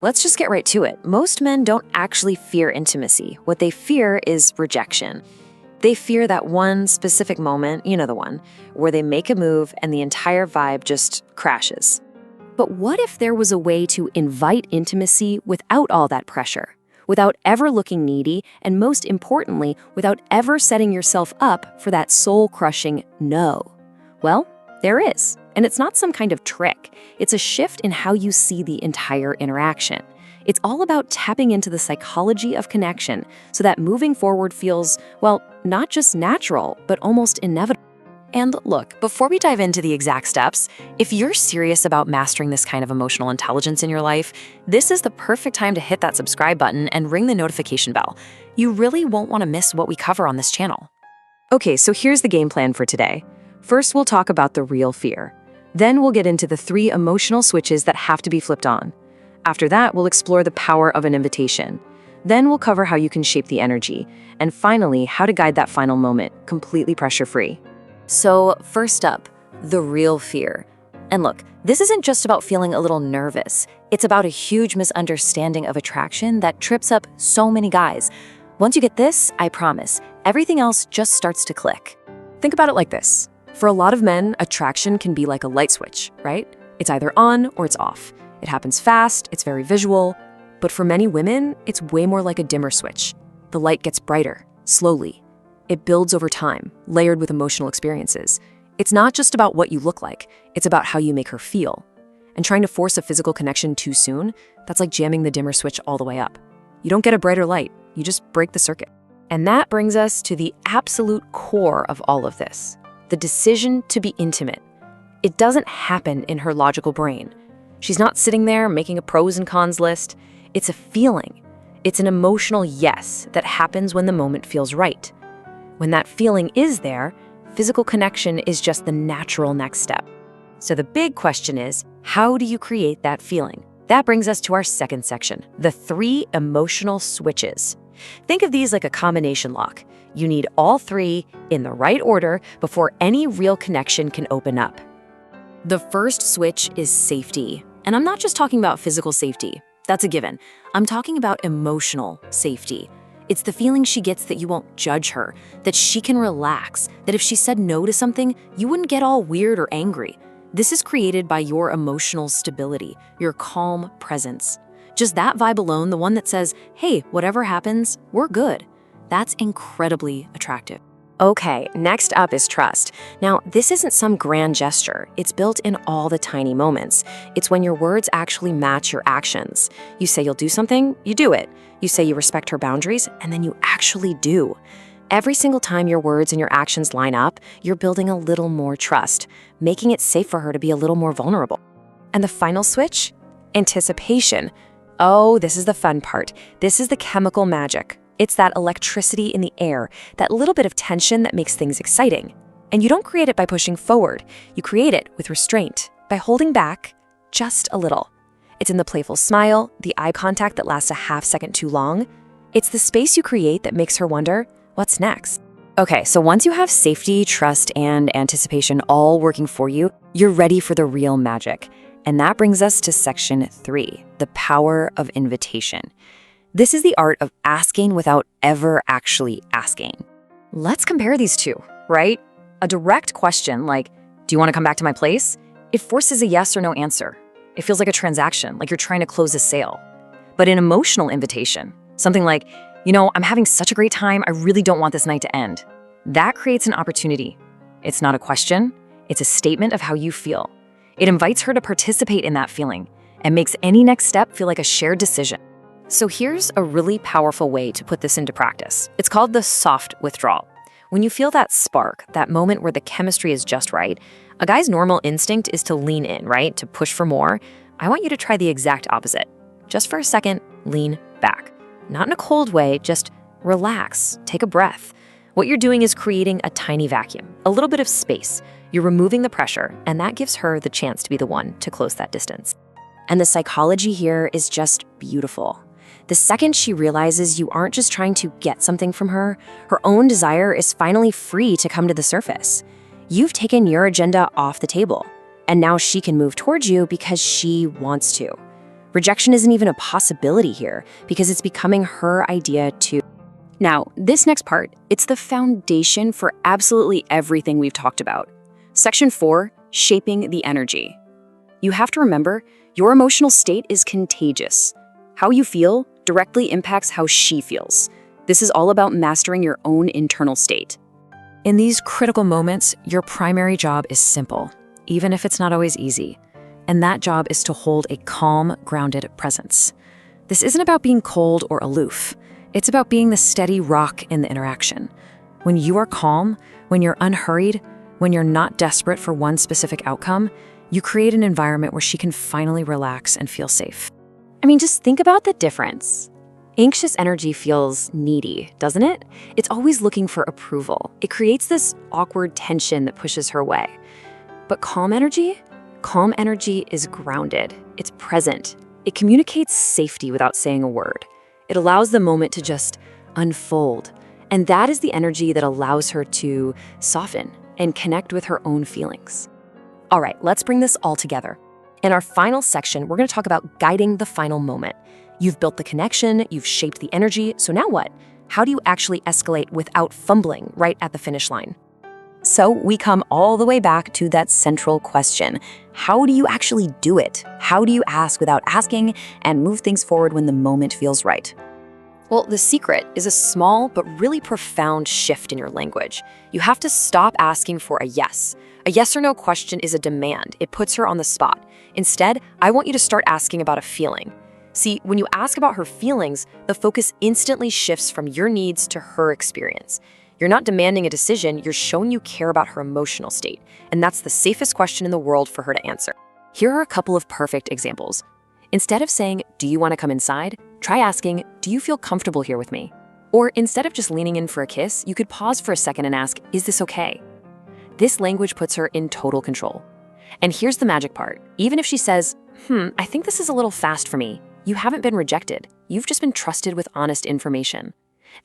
Let's just get right to it. Most men don't actually fear intimacy. What they fear is rejection. They fear that one specific moment, you know the one, where they make a move and the entire vibe just crashes. But what if there was a way to invite intimacy without all that pressure, without ever looking needy, and most importantly, without ever setting yourself up for that soul-crushing no? Well, there is. And it's not some kind of trick. It's a shift in how you see the entire interaction. It's all about tapping into the psychology of connection so that moving forward feels, well, not just natural, but almost inevitable. And look, before we dive into the exact steps, if you're serious about mastering this kind of emotional intelligence in your life, this is the perfect time to hit that subscribe button and ring the notification bell. You really won't want to miss what we cover on this channel. Okay, so here's the game plan for today. First, we'll talk about the real fear. Then we'll get into the 3 emotional switches that have to be flipped on. After that, we'll explore the power of an invitation. Then we'll cover how you can shape the energy. And finally, how to guide that final moment, completely pressure-free. So first up, the real fear. And look, this isn't just about feeling a little nervous. It's about a huge misunderstanding of attraction that trips up so many guys. Once you get this, I promise, everything else just starts to click. Think about it like this. For a lot of men, attraction can be like a light switch, right? It's either on or it's off. It happens fast, it's very visual. But for many women, it's way more like a dimmer switch. The light gets brighter, slowly. It builds over time, layered with emotional experiences. It's not just about what you look like, it's about how you make her feel. And trying to force a physical connection too soon, that's like jamming the dimmer switch all the way up. You don't get a brighter light, you just break the circuit. And that brings us to the absolute core of all of this. The decision to be intimate. It doesn't happen in her logical brain. She's not sitting there making a pros and cons list. It's a feeling. It's an emotional yes that happens when the moment feels right. When that feeling is there, physical connection is just the natural next step. So the big question is, how do you create that feeling? That brings us to our second section, the 3 emotional switches. Think of these like a combination lock. You need all 3 in the right order before any real connection can open up. The first switch is safety. And I'm not just talking about physical safety. That's a given. I'm talking about emotional safety. It's the feeling she gets that you won't judge her, that she can relax, that if she said no to something, you wouldn't get all weird or angry. This is created by your emotional stability, your calm presence. Just that vibe alone, the one that says, hey, whatever happens, we're good. That's incredibly attractive. Okay, next up is trust. Now, this isn't some grand gesture. It's built in all the tiny moments. It's when your words actually match your actions. You say you'll do something, you do it. You say you respect her boundaries, and then you actually do. Every single time your words and your actions line up, you're building a little more trust, making it safe for her to be a little more vulnerable. And the final switch? Anticipation. Oh, this is the fun part. This is the chemical magic. It's that electricity in the air, that little bit of tension that makes things exciting. And you don't create it by pushing forward. You create it with restraint, by holding back just a little. It's in the playful smile, the eye contact that lasts a half second too long. It's the space you create that makes her wonder, what's next? Okay, so once you have safety, trust, and anticipation all working for you, you're ready for the real magic. And that brings us to section 3, the power of invitation. This is the art of asking without ever actually asking. Let's compare these two, right? A direct question like, do you want to come back to my place? It forces a yes or no answer. It feels like a transaction, like you're trying to close a sale. But an emotional invitation, something like, I'm having such a great time, I really don't want this night to end. That creates an opportunity. It's not a question, it's a statement of how you feel. It invites her to participate in that feeling and makes any next step feel like a shared decision. So here's a really powerful way to put this into practice. It's called the soft withdrawal. When you feel that spark, that moment where the chemistry is just right, a guy's normal instinct is to lean in, right? To push for more. I want you to try the exact opposite. Just for a second, lean back. Not in a cold way, just relax, take a breath. What you're doing is creating a tiny vacuum, a little bit of space. You're removing the pressure, and that gives her the chance to be the one to close that distance. And the psychology here is just beautiful. The second she realizes you aren't just trying to get something from her, her own desire is finally free to come to the surface. You've taken your agenda off the table, and now she can move towards you because she wants to. Rejection isn't even a possibility here because it's becoming her idea too. Now, this next part, it's the foundation for absolutely everything we've talked about. Section 4, shaping the energy. You have to remember, your emotional state is contagious. How you feel directly impacts how she feels. This is all about mastering your own internal state. In these critical moments, your primary job is simple, even if it's not always easy. And that job is to hold a calm, grounded presence. This isn't about being cold or aloof. It's about being the steady rock in the interaction. When you are calm, when you're unhurried, when you're not desperate for one specific outcome, you create an environment where she can finally relax and feel safe. I mean, just think about the difference. Anxious energy feels needy, doesn't it? It's always looking for approval. It creates this awkward tension that pushes her away. But calm energy is grounded. It's present. It communicates safety without saying a word. It allows the moment to just unfold. And that is the energy that allows her to soften and connect with her own feelings. All right, let's bring this all together. In our final section, we're going to talk about guiding the final moment. You've built the connection, you've shaped the energy, so now what? How do you actually escalate without fumbling right at the finish line? So we come all the way back to that central question. How do you actually do it? How do you ask without asking and move things forward when the moment feels right? Well, the secret is a small but really profound shift in your language. You have to stop asking for a yes. A yes or no question is a demand. It puts her on the spot. Instead, I want you to start asking about a feeling. See, when you ask about her feelings, the focus instantly shifts from your needs to her experience. You're not demanding a decision, you're showing you care about her emotional state. And that's the safest question in the world for her to answer. Here are a couple of perfect examples. Instead of saying, "Do you want to come inside?" try asking, "Do you feel comfortable here with me?" Or instead of just leaning in for a kiss, you could pause for a second and ask, "Is this okay?" This language puts her in total control. And here's the magic part. Even if she says, I think this is a little fast for me," you haven't been rejected. You've just been trusted with honest information.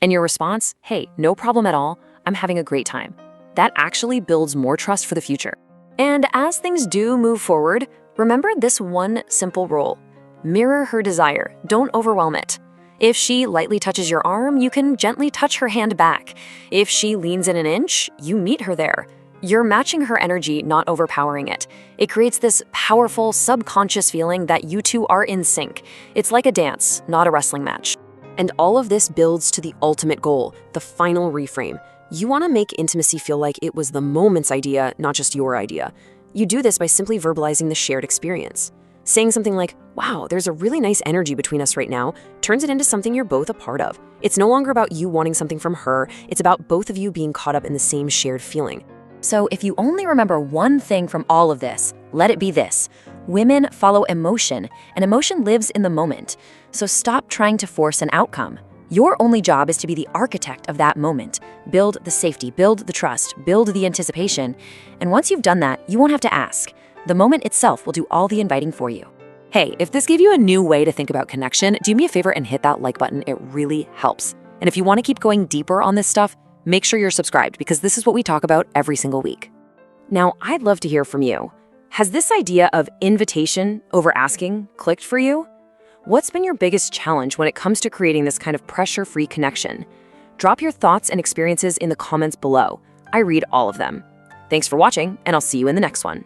And your response, "Hey, no problem at all. I'm having a great time." That actually builds more trust for the future. And as things do move forward, remember this one simple rule. Mirror her desire. Don't overwhelm it. If she lightly touches your arm, you can gently touch her hand back. If she leans in an inch, you meet her there. You're matching her energy, not overpowering it. It creates this powerful, subconscious feeling that you two are in sync. It's like a dance, not a wrestling match. And all of this builds to the ultimate goal, the final reframe. You want to make intimacy feel like it was the moment's idea, not just your idea. You do this by simply verbalizing the shared experience. Saying something like, "Wow, there's a really nice energy between us right now," turns it into something you're both a part of. It's no longer about you wanting something from her, it's about both of you being caught up in the same shared feeling. So if you only remember one thing from all of this, let it be this. Women follow emotion, and emotion lives in the moment. So stop trying to force an outcome. Your only job is to be the architect of that moment. Build the safety, build the trust, build the anticipation. And once you've done that, you won't have to ask. The moment itself will do all the inviting for you. Hey, if this gave you a new way to think about connection, do me a favor and hit that like button. It really helps. And if you want to keep going deeper on this stuff, make sure you're subscribed because this is what we talk about every single week. Now, I'd love to hear from you. Has this idea of invitation over asking clicked for you? What's been your biggest challenge when it comes to creating this kind of pressure-free connection? Drop your thoughts and experiences in the comments below. I read all of them. Thanks for watching, and I'll see you in the next one.